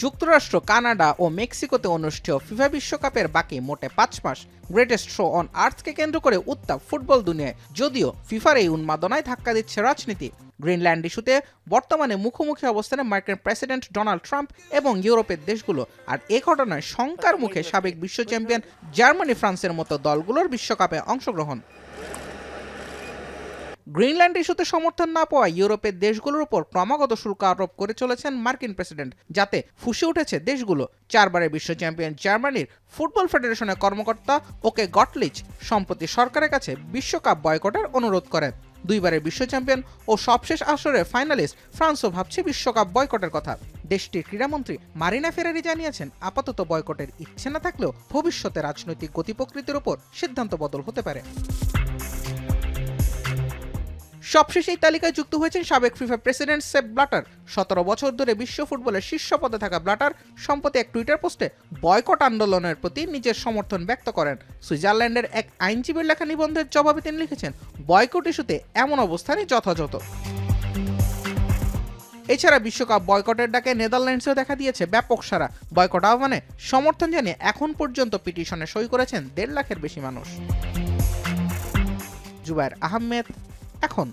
যুক্তরাষ্ট্র, কানাডা ও মেক্সিকোতে অনুষ্ঠেয় ফিফা বিশ্বকাপের বাকি মোটে 5 মাস গ্রেটেস্ট শো অন আর্থকে কেন্দ্র করে উত্তাপ ফুটবল দুনিয়ায়, যদিও ফিফার এই উন্মাদনায় ধাক্কা দিচ্ছে রাজনীতি। গ্রিনল্যান্ড ইস্যুতে বর্তমানে মুখোমুখি অবস্থানে মার্কিন প্রেসিডেন্ট ডোনাল্ড ট্রাম্প এবং ইউরোপের দেশগুলো, আর এ ঘটনায় শঙ্কার মুখে সাবেক বিশ্ব চ্যাম্পিয়ন জার্মানি, ফ্রান্সের মতো দলগুলোর বিশ্বকাপে অংশগ্রহণ। গ্রিনল্যান্ড ইস্যুতে সমর্থন না পাওয়া ইউরোপের দেশগুলোর উপর ক্রমাগত শুল্ক আরোপ করে চলেছেন মার্কিন প্রেসিডেন্ট, যাতে ফুঁসে উঠেছে দেশগুলো। 4 বারের বিশ্ব চ্যাম্পিয়ন জার্মানির ফুটবল ফেডারেশনের কর্মকর্তা ওকে গটলিচ সম্প্রতি সরকারের কাছে বিশ্বকাপ বয়কটের অনুরোধ করেন। 2 বারের বিশ্ব চ্যাম্পিয়ন ও সবশেষ আসরের ফাইনালিস্ট ফ্রান্সও ভাবছে বিশ্বকাপ বয়কটের কথা। দেশটির ক্রীড়ামন্ত্রী মারিনা ফেরারি জানিয়েছেন, আপাতত বয়কটের ইচ্ছে না থাকলেও ভবিষ্যতে রাজনৈতিক গতি প্রকৃতির উপর সিদ্ধান্ত বদল হতে পারে। সবশেষে এই তালিকায় যুক্ত হয়েছেন সাবেক ফিফা প্রেসিডেন্ট সেপ ব্লাটার। 17 বছর ধরে বিশ্ব ফুটবলের শীর্ষ পদে থাকা ব্লাটার সম্প্রতি এক টুইটার পোস্টে বয়কট আন্দোলনের প্রতি নিজের সমর্থন ব্যক্ত করেন। সুইজারল্যান্ডের এক আইনজীবীর লেখা নিবন্ধের জবাবে তিনি লিখেছেন, বয়কট ইস্যুতে এমন অবস্থানই যথাযথ। এছাড়া বিশ্বকাপ বয়কটের ডাকে নেদারল্যান্ডসেও দেখা দিয়েছে ব্যাপক সাড়া। বয়কট আহ্বানে সমর্থন জানিয়ে এখন পর্যন্ত পিটিশনে সই করেছেন 1.5 লাখের বেশি মানুষ। জুবায়ের আহমেদ, এখন।